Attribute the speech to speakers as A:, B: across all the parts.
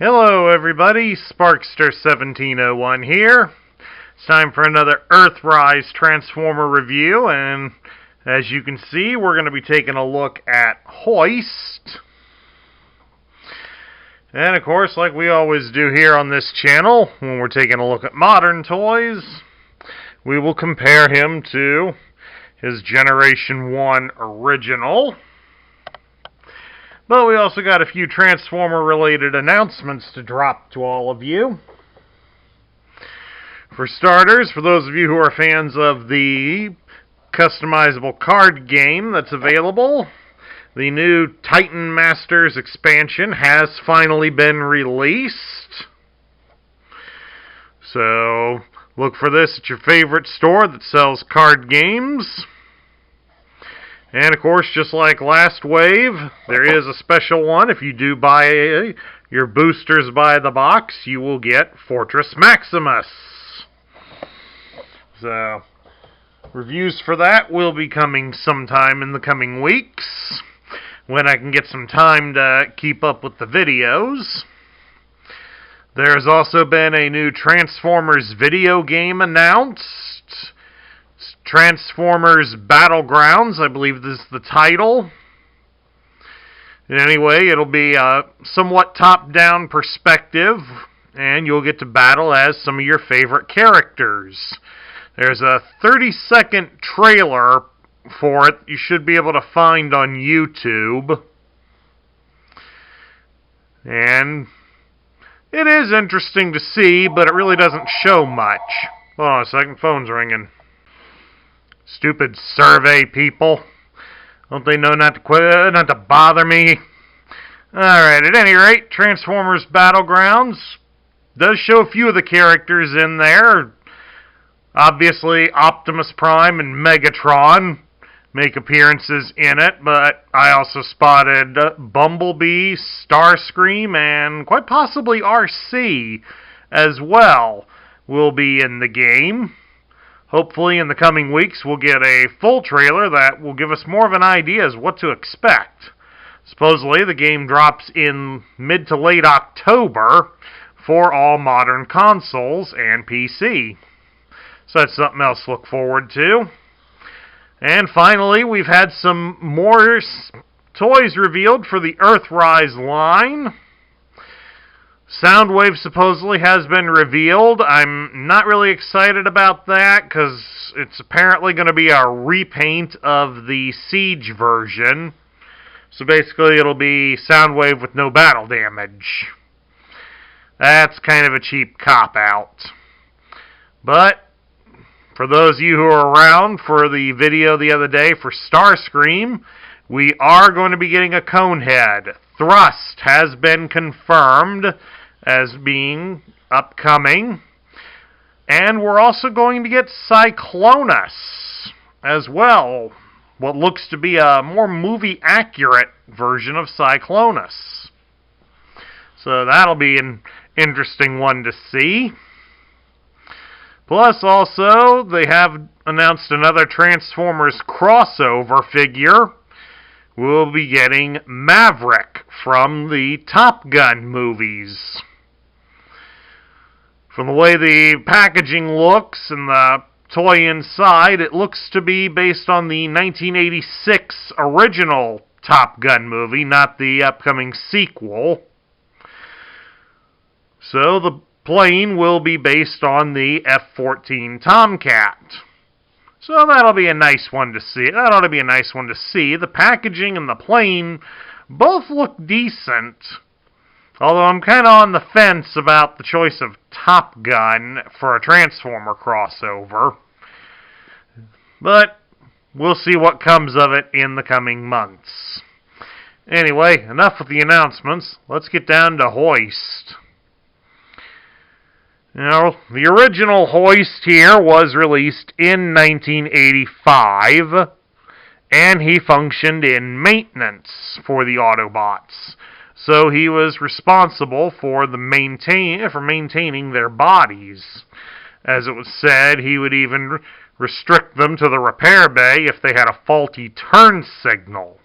A: Hello everybody, Sparkster1701 here. It's time for another Earthrise Transformer review, and as you can see, we're going to be taking a look at Hoist. And of course, like we always do here on this channel, when we're taking a look at modern toys, we will compare him to his Generation 1 original. But we also got a few Transformer-related announcements to drop to all of you. For starters, for those of you who are fans of the customizable card game that's available, the new Titan Masters expansion has finally been released. So, look for this at your favorite store that sells card games. And of course, just like last wave, there is a special one. If you do buy your boosters by the box, you will get Fortress Maximus. So, reviews for that will be coming sometime in the coming weeks, when I can get some time to keep up with the videos. There's also been a new Transformers video game announced. Transformers Battlegrounds, I believe this is the title. Anyway, it'll be a somewhat top-down perspective, and you'll get to battle as some of your favorite characters. There's a 30-second trailer for it you should be able to find on YouTube. And it is interesting to see, but it really doesn't show much. Hold on a second, phone's ringing. Stupid survey people. Don't they know not to bother me? Alright, at any rate, Transformers Battlegrounds does show a few of the characters in there. Obviously, Optimus Prime and Megatron make appearances in it, but I also spotted Bumblebee, Starscream, and quite possibly RC as well will be in the game. Hopefully in the coming weeks we'll get a full trailer that will give us more of an idea as what to expect. Supposedly the game drops in mid to late October for all modern consoles and PC. So that's something else to look forward to. And finally, we've had some more toys revealed for the Earthrise line. Soundwave supposedly has been revealed. I'm not really excited about that because it's apparently going to be a repaint of the Siege version. So basically it'll be Soundwave with no battle damage. That's kind of a cheap cop-out. But for those of you who are around for the video the other day for Starscream, we are going to be getting a Conehead. Thrust has been confirmed as being upcoming. And we're also going to get Cyclonus as well. What looks to be a more movie-accurate version of Cyclonus. So that'll be an interesting one to see. Plus, also, they have announced another Transformers crossover figure. We'll be getting Maverick from the Top Gun movies. From the way the packaging looks and the toy inside, it looks to be based on the 1986 original Top Gun movie, not the upcoming sequel. So the plane will be based on the F-14 Tomcat. So that'll be a nice one to see. That ought to be a nice one to see. The packaging and the plane both look decent. Although I'm kind of on the fence about the choice of Top Gun for a Transformer crossover. But we'll see what comes of it in the coming months. Anyway, enough with the announcements. Let's get down to Hoist. Now, the original Hoist here was released in 1985, and he functioned in maintenance for the Autobots. So he was responsible for maintaining their bodies. As it was said, he would even restrict them to the repair bay if they had a faulty turn signal.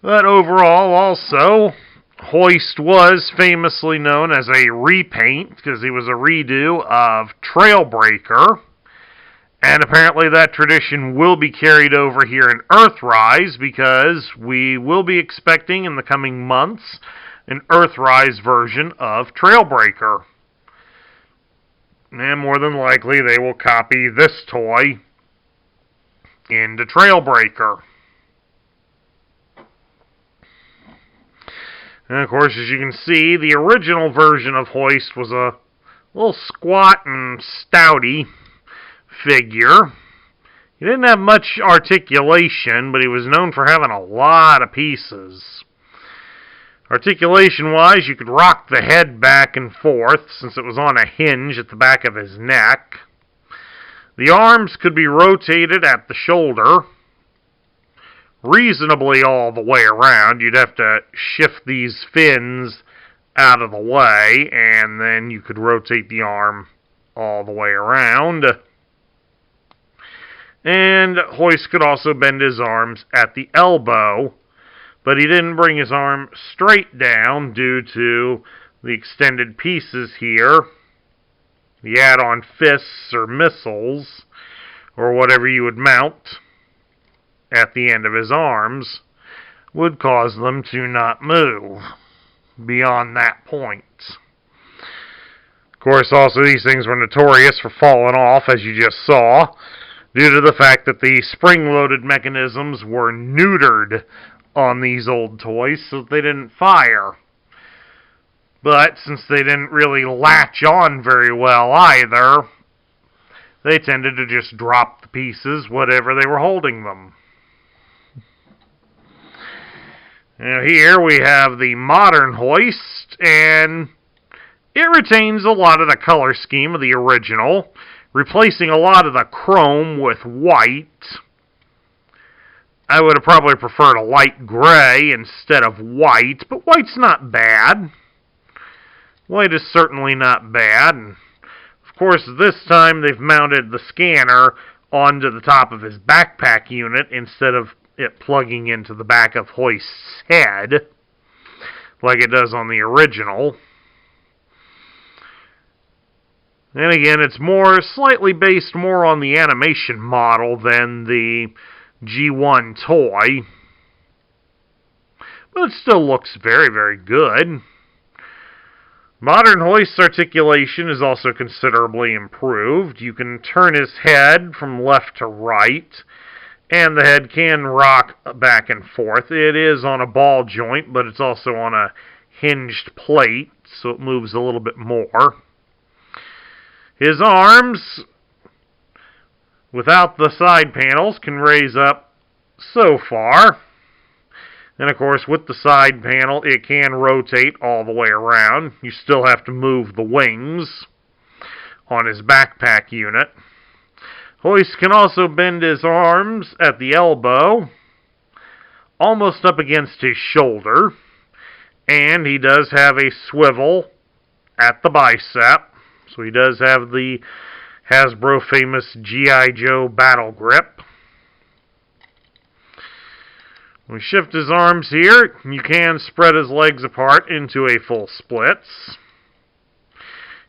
A: But overall, also, Hoist was famously known as a repaint because he was a redo of Trailbreaker. And apparently that tradition will be carried over here in Earthrise because we will be expecting in the coming months an Earthrise version of Trailbreaker. And more than likely they will copy this toy into Trailbreaker. And of course, as you can see, the original version of Hoist was a little squat and stouty figure. He didn't have much articulation, but he was known for having a lot of pieces. Articulation-wise, you could rock the head back and forth, since it was on a hinge at the back of his neck. The arms could be rotated at the shoulder, reasonably all the way around. You'd have to shift these fins out of the way, and then you could rotate the arm all the way around. And Hoist could also bend his arms at the elbow, but he didn't bring his arm straight down due to the extended pieces here. The add-on fists or missiles, or whatever you would mount at the end of his arms, would cause them to not move beyond that point. Of course, also these things were notorious for falling off, as you just saw, due to the fact that the spring-loaded mechanisms were neutered on these old toys so that they didn't fire. But since they didn't really latch on very well either, they tended to just drop the pieces whatever they were holding them. Now here we have the modern Hoist, and it retains a lot of the color scheme of the original, replacing a lot of the chrome with white. I would have probably preferred a light gray instead of white, but white's not bad. White is certainly not bad. And of course, this time they've mounted the scanner onto the top of his backpack unit instead of it plugging into the back of Hoist's head, like it does on the original. And again, it's slightly based more on the animation model than the G1 toy. But it still looks very, very good. Modern Hoist's articulation is also considerably improved. You can turn his head from left to right, and the head can rock back and forth. It is on a ball joint, but it's also on a hinged plate, so it moves a little bit more. His arms, without the side panels, can raise up so far. And of course, with the side panel, it can rotate all the way around. You still have to move the wings on his backpack unit. Hoist can also bend his arms at the elbow, almost up against his shoulder. And he does have a swivel at the bicep. So he does have the Hasbro famous G.I. Joe battle grip. When we shift his arms here, you can spread his legs apart into a full splits.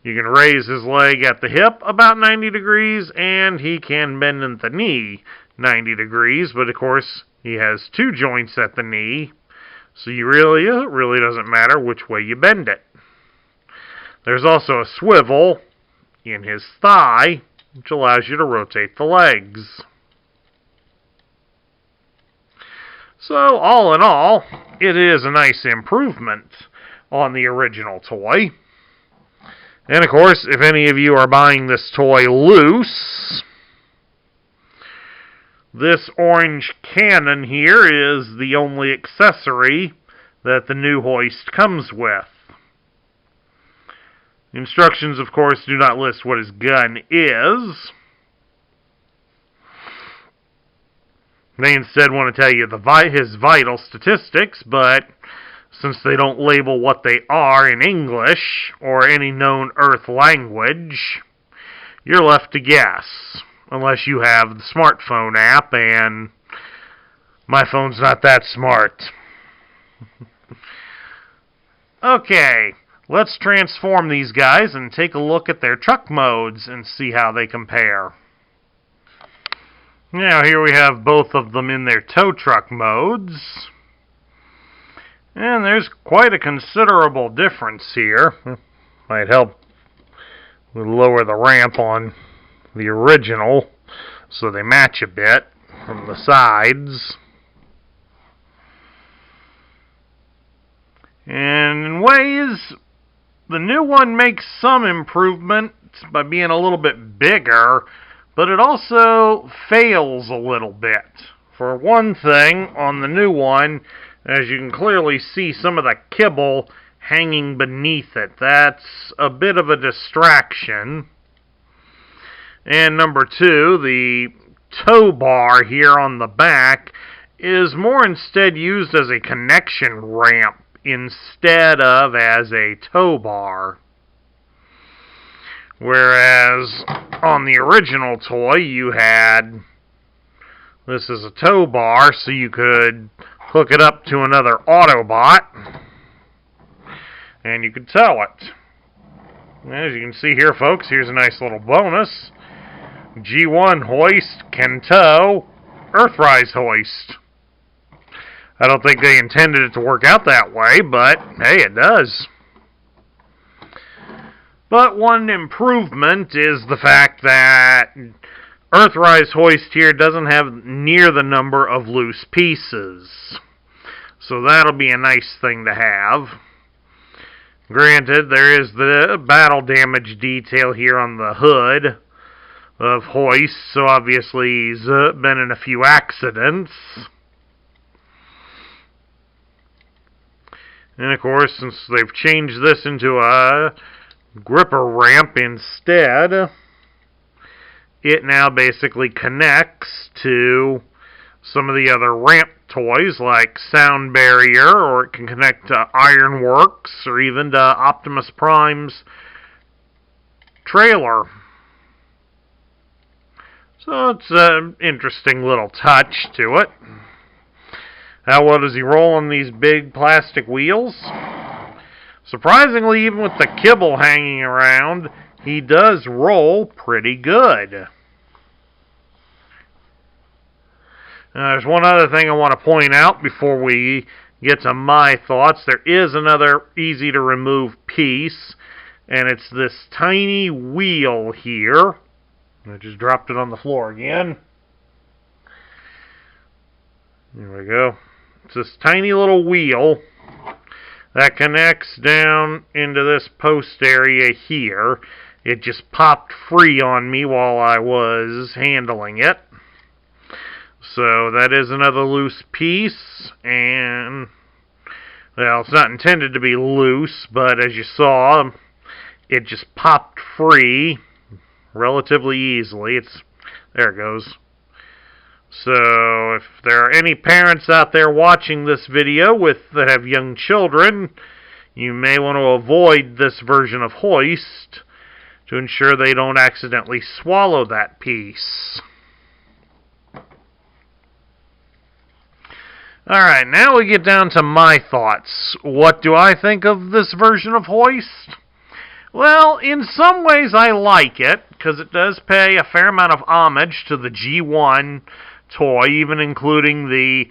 A: You can raise his leg at the hip about 90 degrees, and he can bend at the knee 90 degrees, but of course he has two joints at the knee, so it really doesn't matter which way you bend it. There's also a swivel in his thigh, which allows you to rotate the legs. So, all in all, it is a nice improvement on the original toy. And of course, if any of you are buying this toy loose, this orange cannon here is the only accessory that the new Hoist comes with. The instructions, of course, do not list what his gun is. They instead want to tell you his vital statistics, but since they don't label what they are in English or any known Earth language, you're left to guess, unless you have the smartphone app, and my phone's not that smart. Okay, let's transform these guys and take a look at their truck modes and see how they compare. Now here we have both of them in their tow truck modes. And there's quite a considerable difference here. Might help lower the ramp on the original so they match a bit from the sides. And in ways, the new one makes some improvements by being a little bit bigger, but it also fails a little bit. For one thing, on the new one, as you can clearly see some of the kibble hanging beneath it. That's a bit of a distraction. And number two, the tow bar here on the back is more instead used as a connection ramp instead of as a tow bar. Whereas on the original toy you had this is a tow bar, so you could hook it up to another Autobot and you could tow it. As you can see here, folks, here's a nice little bonus. G1 Hoist can tow Earthrise Hoist. I don't think they intended it to work out that way, but hey, it does. But one improvement is the fact that Earthrise Hoist here doesn't have near the number of loose pieces. So that'll be a nice thing to have. Granted, there is the battle damage detail here on the hood of Hoist, so obviously he's been in a few accidents. And of course, since they've changed this into a gripper ramp instead, it now basically connects to some of the other ramp toys like Sound Barrier, or it can connect to Ironworks, or even to Optimus Prime's trailer. So it's an interesting little touch to it. How well does he roll on these big plastic wheels? Surprisingly, even with the kibble hanging around, he does roll pretty good. There's one other thing I want to point out before we get to my thoughts. There is another easy to remove piece, and it's this tiny wheel here. I just dropped it on the floor again. There we go. It's this tiny little wheel that connects down into this post area here. It just popped free on me while I was handling it. So that is another loose piece, and well, it's not intended to be loose, but as you saw, it just popped free relatively easily. There it goes. So if there are any parents out there watching this video that have young children, you may want to avoid this version of Hoist to ensure they don't accidentally swallow that piece. Alright, now we get down to my thoughts. What do I think of this version of Hoist? Well, in some ways I like it, because it does pay a fair amount of homage to the G1 toy, even including the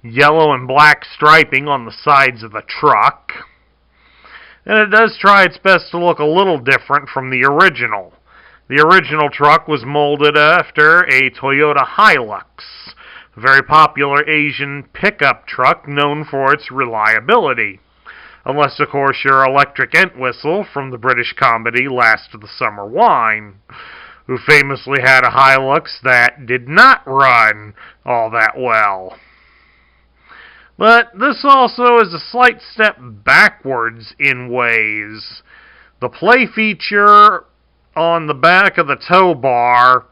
A: yellow and black striping on the sides of the truck. And it does try its best to look a little different from the original. The original truck was molded after a Toyota Hilux, a very popular Asian pickup truck known for its reliability. Unless, of course, you're Electric Entwistle from the British comedy Last of the Summer Wine, who famously had a Hilux that did not run all that well. But this also is a slight step backwards in ways. The play feature on the back of the tow bar,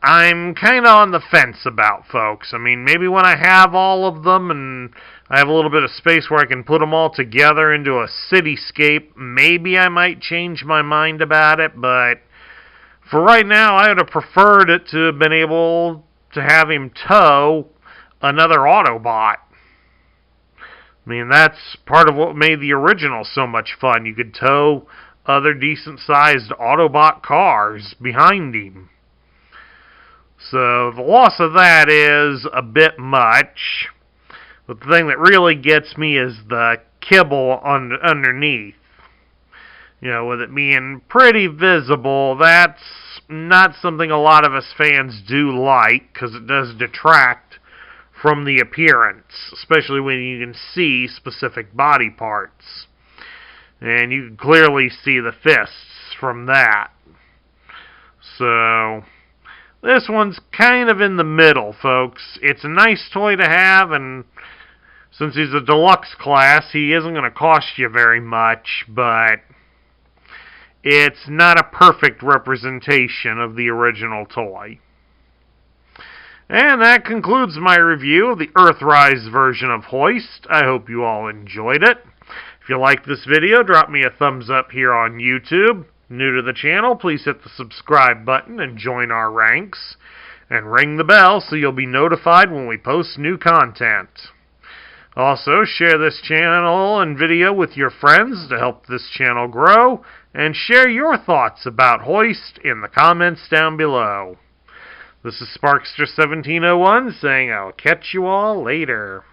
A: I'm kind of on the fence about, folks. I mean, maybe when I have all of them and I have a little bit of space where I can put them all together into a cityscape, maybe I might change my mind about it, but for right now, I would have preferred it to have been able to have him tow another Autobot. I mean, that's part of what made the original so much fun. You could tow other decent-sized Autobot cars behind him. So the loss of that is a bit much. But the thing that really gets me is the kibble underneath. You know, with it being pretty visible, that's not something a lot of us fans do like, because it does detract from the appearance, especially when you can see specific body parts. And you can clearly see the fists from that. So this one's kind of in the middle, folks. It's a nice toy to have, and since he's a deluxe class, he isn't going to cost you very much, but it's not a perfect representation of the original toy. And that concludes my review of the Earthrise version of Hoist. I hope you all enjoyed it. If you like this video, drop me a thumbs up here on YouTube. New to the channel, please hit the subscribe button and join our ranks. And ring the bell so you'll be notified when we post new content. Also, share this channel and video with your friends to help this channel grow. And share your thoughts about Hoist in the comments down below. This is Sparkster1701 saying I'll catch you all later.